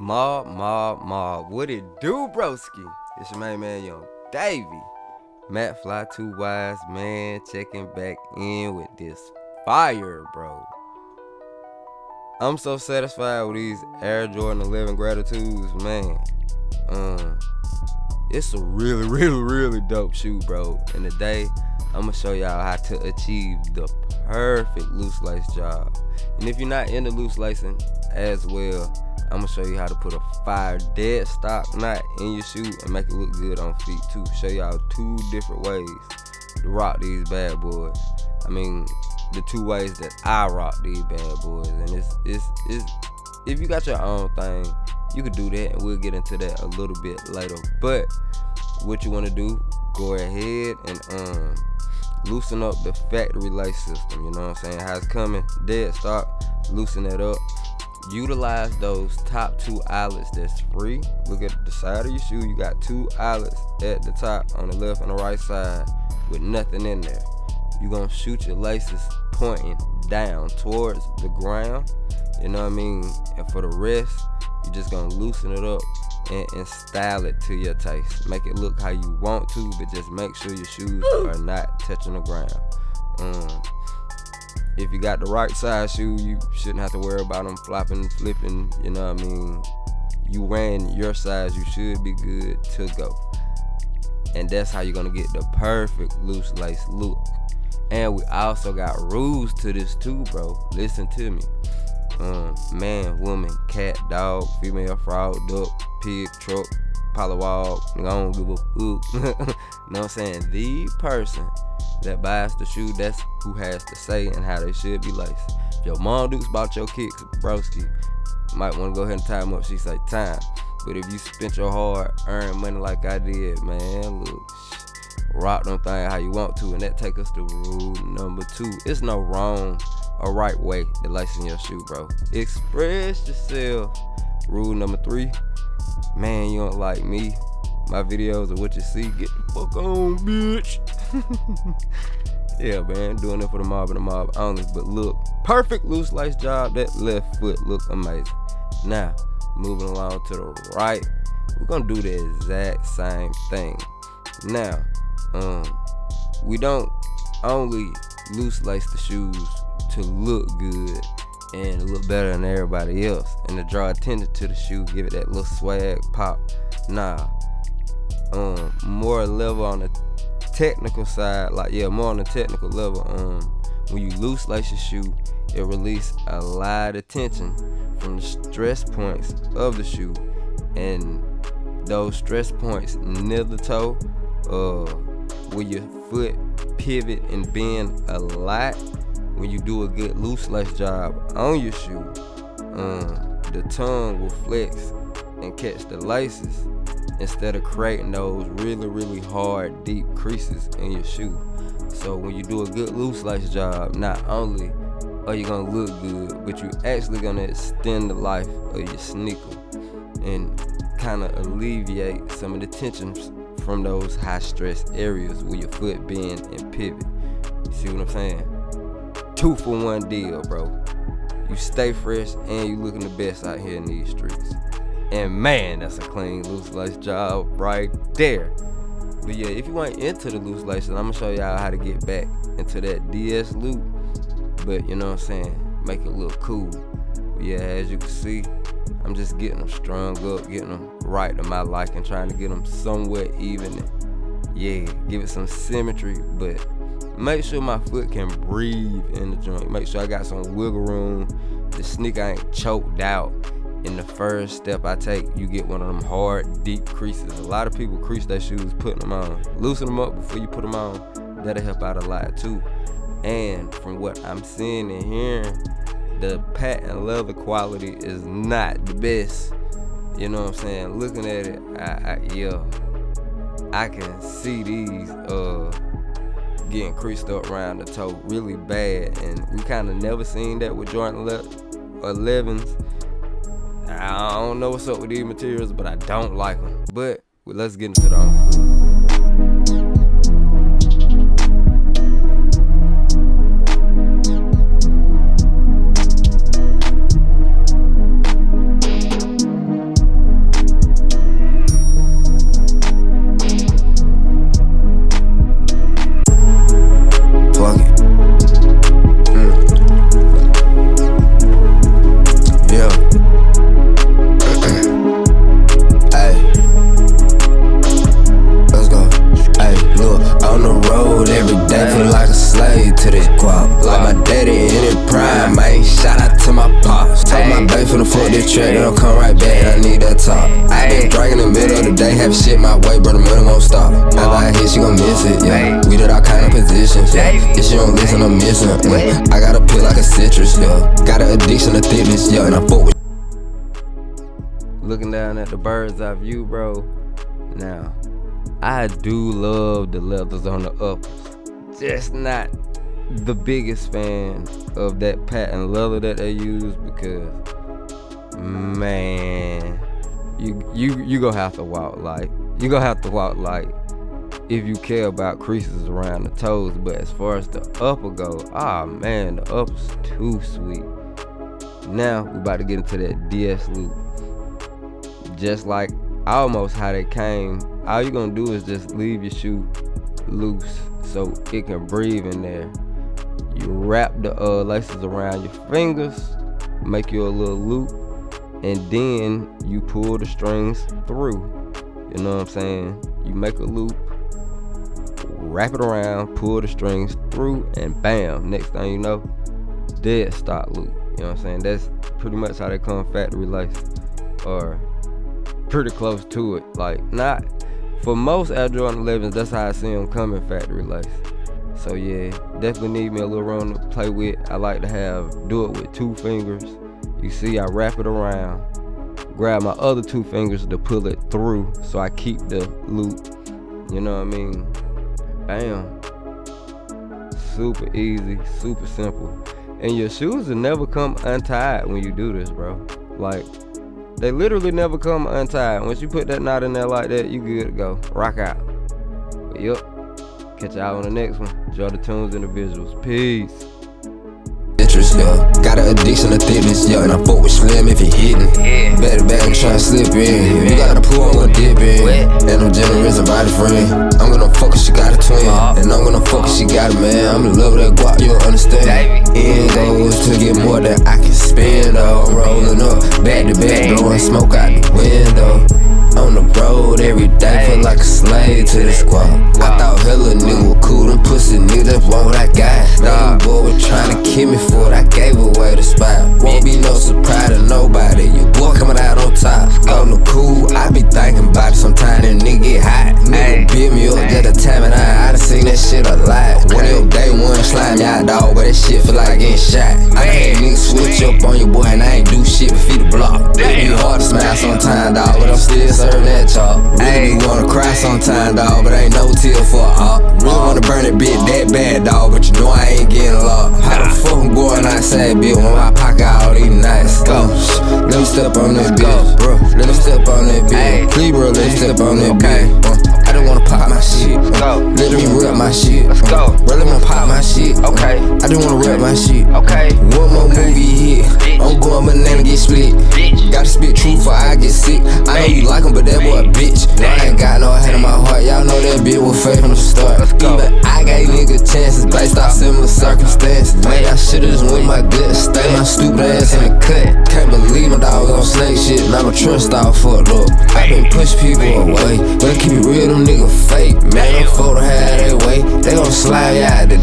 Mob, what it do, broski? It's your main man, young DaveyMcFlyy, too wise, man, checking back in with this fire, bro. I'm so satisfied with these Air Jordan 11 gratitudes, man. It's a really dope shoe, bro. And today, I'm gonna show y'all how to achieve the perfect loose lace job. And if you're not into loose lacing as well, I'm gonna show you how to put a fire dead stock knot in your shoe and make it look good on feet too. Show y'all two different ways to rock these bad boys. I mean, the two ways that I rock these bad boys. And it's if you got your own thing, you could do that, and we'll get into that a little bit later. But what you want to do, go ahead and loosen up the factory lace system. You know what I'm saying? How it's coming, dead stock, loosen that up. Utilize those top two eyelets that's free. Look at the side of your shoe. You got two eyelets at the top on the left and the right side with nothing in there. You're gonna shoot your laces pointing down towards the ground. You know what I mean? And for the rest, you're just gonna loosen it up and style it to your taste. Make it look how you want to, but just make sure your shoes are not touching the ground. If you got the right size shoe, you shouldn't have to worry about them flopping, flipping. You know what I mean? You wearing your size, you should be good to go. And that's how you're gonna get the perfect loose lace look. And we also got rules to this too, bro. Listen to me. Man, woman, cat, dog, female, frog, duck, pig, truck, polywog, nigga, I don't give a fuck. Know what I'm saying? The person that buys the shoe, that's who has to say and how they should be laced. If your mom dukes bought your kicks, broski, might want to go ahead and tie them up. She say time. But if you spent your hard earned money like I did, man, look, rock them things how you want to. And that take us to rule number 2. It's no wrong or right way to lacing your shoe, bro. Express yourself. Rule number 3, man, you don't like me, my videos or what you see, get the fuck on, bitch. Yeah, man, doing it for the mob and the mob only. But look, perfect loose lace job. That left foot look amazing. Now, moving along to the right, we're gonna do the exact same thing. Now, we don't only loose lace the shoes to look good and look better than everybody else and to draw attention to the shoe, give it that little swag pop. Nah, more level on the technical side, more on the technical level. When you loose lace your shoe, it releases a lot of tension from the stress points of the shoe, and those stress points near the toe, where your foot pivot and bend a lot. When you do a good loose lace job on your shoe, the tongue will flex and catch the laces instead of creating those really hard, deep creases in your shoe. So when you do a good loose lace job, not only are you gonna look good, but you actually gonna extend the life of your sneaker and kind of alleviate some of the tensions from those high stress areas where your foot bend and pivot. You see what I'm saying? 2-for-1 deal, bro. You stay fresh and you looking the best out here in these streets. And man, that's a clean loose lace job right there. But yeah, if you ain't into the loose laces, I'm gonna show y'all how to get back into that DS loop. But you know what I'm saying? Make it look cool. But yeah, as you can see, I'm just getting them strung up, getting them right to my liking, trying to get them somewhat even. And yeah, give it some symmetry, but make sure my foot can breathe in the joint. Make sure I got some wiggle room. The sneaker ain't choked out. In the first step I take, you get one of them hard, deep creases. A lot of people crease their shoes putting them on. Loosen them up before you put them on. That'll help out a lot too. And from what I'm seeing and hearing, the patent leather quality is not the best. You know what I'm saying? Looking at it, I can see these getting creased up around the toe really bad, and we kind of never seen that with Jordan 11s. I don't know what's up with these materials, but I don't like them. But let's get into the on foot. come right back, I need that talk. I been drinking in the middle of the day, have shit my way, but the money won't stop. After I hit, she gon' miss it, yeah. We did all kind of positions, yeah. If she don't listen, I'm missing, yeah. I got a pill like a citrus, yeah. Got an addiction to thickness, yeah, and I fuck with. Looking down at the bird's eye view, bro. Now, I do love the leathers on the uppers. Just not the biggest fan of that patent leather that they use because, man, you gonna have to walk light. You gonna have to walk light if you care about creases around the toes. But as far as the upper go, man, the upper's too sweet. Now we about to get into that DS loop. Just like almost how they came, all you gonna do is just leave your shoe loose so it can breathe in there. You wrap the laces around your fingers, make you a little loop, and then you pull the strings through. You know what I'm saying? You make a loop, wrap it around, pull the strings through, and bam, next thing you know, dead stock loop. You know what I'm saying? That's pretty much how they come factory laced, or pretty close to it. Like, not for most Air Jordan 11s, that's how I see them coming factory laced. So yeah, definitely need me a little room to play with. I like to do it with 2 fingers. You see, I wrap it around, grab my other 2 fingers to pull it through so I keep the loop. You know what I mean? Bam. Super easy, super simple. And your shoes will never come untied when you do this, bro. Like, they literally never come untied. Once you put that knot in there like that, you good to go. Rock out. But yup. Catch y'all on the next one. Enjoy the tunes and the visuals. Peace. Yeah. Got an addiction to thickness, yeah, and I fuck with Slim if he hitting. Better back and try to slip in. You gotta pull, I'm gonna dip in. And I'm generous and body friend. I'm gonna fuck if she got a twin. And I'm gonna fuck if she got a man. I'm in love with that guap, you don't understand. End goes to get more than I can spend. I'm rolling up, back to back, blowing smoke out the window. On the road every day, feel like a slave to the squad. I thought hella nigga was cool, them pussy niggas, that's what I got. Now you boy was trying to kill me for it, I gave away the spot. Won't be no surprise to nobody, your boy coming out on top. On the cool, I be thinking about it, sometimes that nigga get hot. Nigga beat me up just a time and I done seen that shit a lot. When it was day one, slime y'all dog, but that shit feel like getting shot. I had niggas switch up on your boy and I ain't do shit but feed the block. It be hard to smile sometimes, dog, but I'm still serving that chalk. Really be wanna cry sometime, dog, but ain't no tear for a op. Really wanna burn that bitch that bad, dog, but you know I ain't getting locked. How the fuck I'm going outside, bitch, when my pocket all these nights? Let me step on that bitch, bro. Let me step on that bitch. Please, bro, let me step on that bitch. I don't wanna pop my shit. Let me rip my shit. Bro, let me pop my shit. I just wanna rip my shit. One more movie hit, I'm going banana get split. Gotta spit truth or I get sick. I know you like him, but that boy a bitch. I ain't got no hate in my heart. Y'all know that bitch was fake from the start. Even I gave niggas chances based off similar circumstances. Man, I should've just went my gut. Stay my stupid ass in the cut. Can't believe my dog on snake shit, and I'm a trust all fucked up. I been push people away, but I keep it real, them niggas fake. Man, them folk have their way. They gon' slide you out the